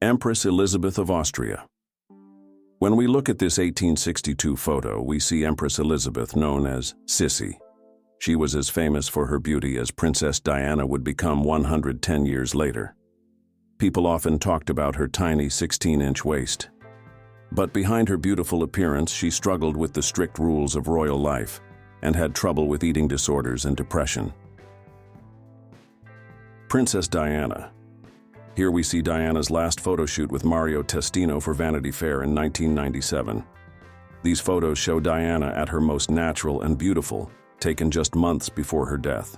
Empress Elizabeth of Austria. When we look at this 1862 photo, we see Empress Elizabeth, known as Sissy. She was as famous for her beauty as Princess Diana would become 110 years later. People often talked about her tiny 16-inch waist. But behind her beautiful appearance, she struggled with the strict rules of royal life and had trouble with eating disorders and depression. Princess Diana. Here we see Diana's last photo shoot with Mario Testino for Vanity Fair in 1997. These photos show Diana at her most natural and beautiful, taken just months before her death.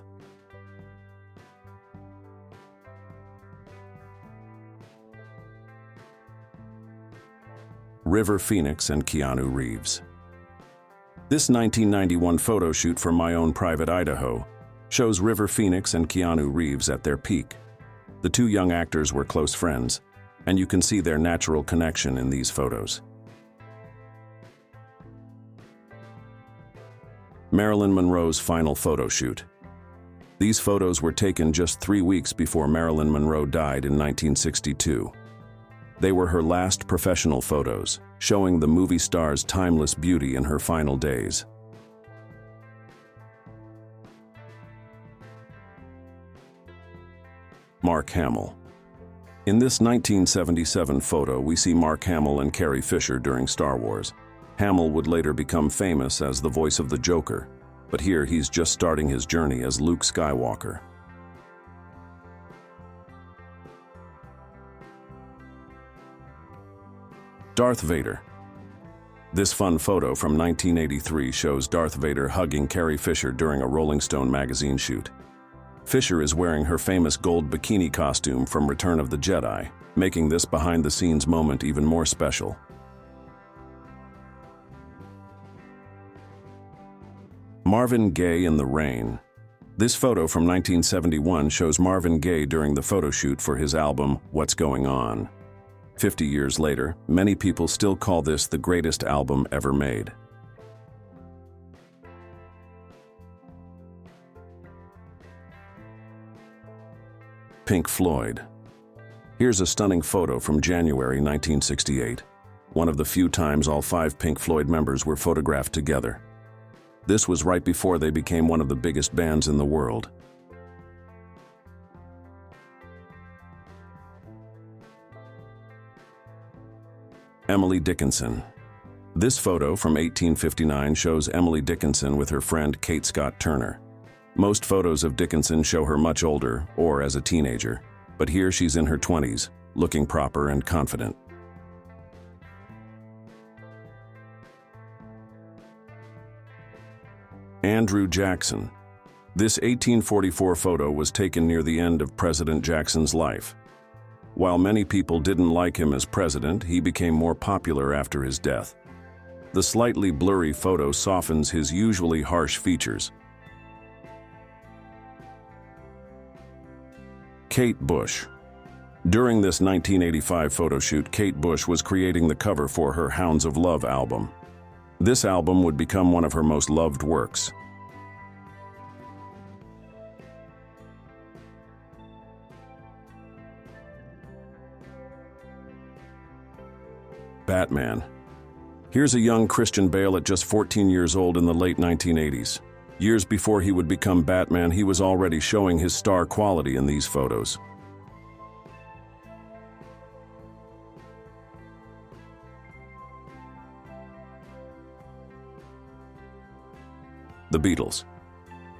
River Phoenix and Keanu Reeves. This 1991 photo shoot for My Own Private Idaho shows River Phoenix and Keanu Reeves at their peak. The two young actors were close friends, and you can see their natural connection in these photos. Marilyn Monroe's final photo shoot. These photos were taken just 3 weeks before Marilyn Monroe died in 1962. They were her last professional photos, showing the movie star's timeless beauty in her final days. Mark Hamill. In this 1977 photo, we see Mark Hamill and Carrie Fisher during Star Wars. Hamill would later become famous as the voice of the Joker, but here he's just starting his journey as Luke Skywalker. Darth Vader. This fun photo from 1983 shows Darth Vader hugging Carrie Fisher during a Rolling Stone magazine shoot. Fisher is wearing her famous gold bikini costume from Return of the Jedi, making this behind-the-scenes moment even more special. Marvin Gaye in the Rain. This photo from 1971 shows Marvin Gaye during the photo shoot for his album, What's Going On. 50 years later, many people still call this the greatest album ever made. Pink Floyd. Here's a stunning photo from January 1968, one of the few times all 5 Pink Floyd members were photographed together. This was right before they became one of the biggest bands in the world. Emily Dickinson. This photo from 1859 shows Emily Dickinson with her friend Kate Scott Turner. Most photos of Dickinson show her much older or as a teenager, but here she's in her 20s, looking proper and confident. Andrew Jackson. This 1844 photo was taken near the end of President Jackson's life. While many people didn't like him as president, he became more popular after his death. The slightly blurry photo softens his usually harsh features. Kate Bush. During this 1985 photo shoot, Kate Bush was creating the cover for her Hounds of Love album. This album would become one of her most loved works. Batman. Here's a young Christian Bale at just 14 years old in the late 1980s. Years before he would become Batman, he was already showing his star quality in these photos. The Beatles.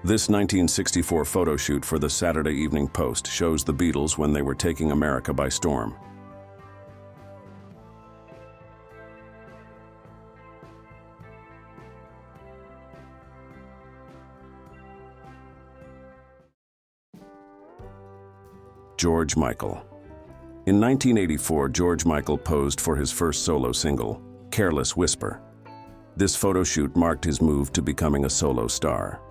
This 1964 photo shoot for the Saturday Evening Post shows the Beatles when they were taking America by storm. George Michael. In 1984, George Michael posed for his first solo single, Careless Whisper. This photo shoot marked his move to becoming a solo star.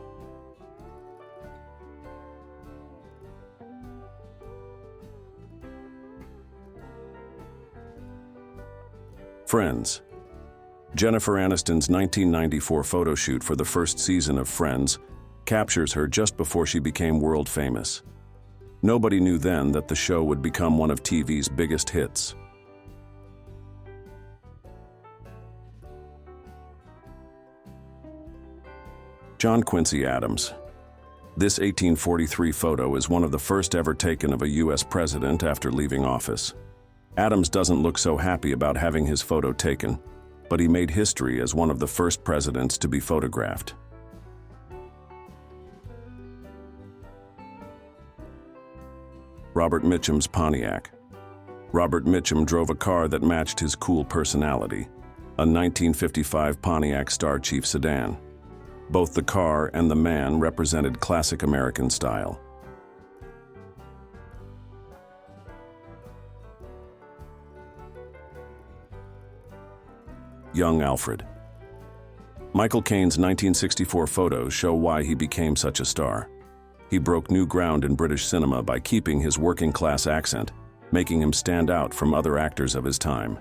Friends. Jennifer Aniston's 1994 photo shoot for the first season of Friends captures her just before she became world famous. Nobody knew then that the show would become one of TV's biggest hits. John Quincy Adams. This 1843 photo is one of the first ever taken of a U.S. president after leaving office. Adams doesn't look so happy about having his photo taken, but he made history as one of the first presidents to be photographed. Robert Mitchum's Pontiac. Robert Mitchum drove a car that matched his cool personality, a 1955 Pontiac Star Chief sedan. Both the car and the man represented classic American style. Young Alfred. Michael Caine's 1964 photos show why he became such a star. He broke new ground in British cinema by keeping his working-class accent, making him stand out from other actors of his time.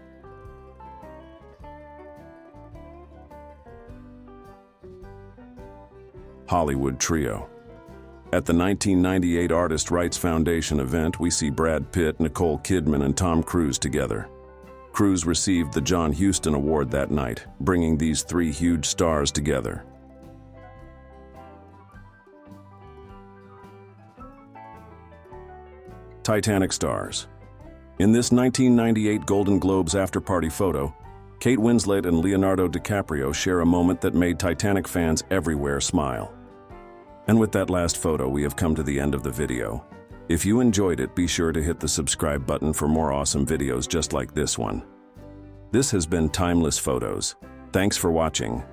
Hollywood Trio. At the 1998 Artist Rights Foundation event, we see Brad Pitt, Nicole Kidman, and Tom Cruise together. Cruise received the John Huston Award that night, bringing these three huge stars together. Titanic stars. In this 1998 Golden Globes after-party photo, Kate Winslet and Leonardo DiCaprio share a moment that made Titanic fans everywhere smile. And with that last photo, we have come to the end of the video. If you enjoyed it, be sure to hit the subscribe button for more awesome videos just like this one. This has been Timeless Photos. Thanks for watching.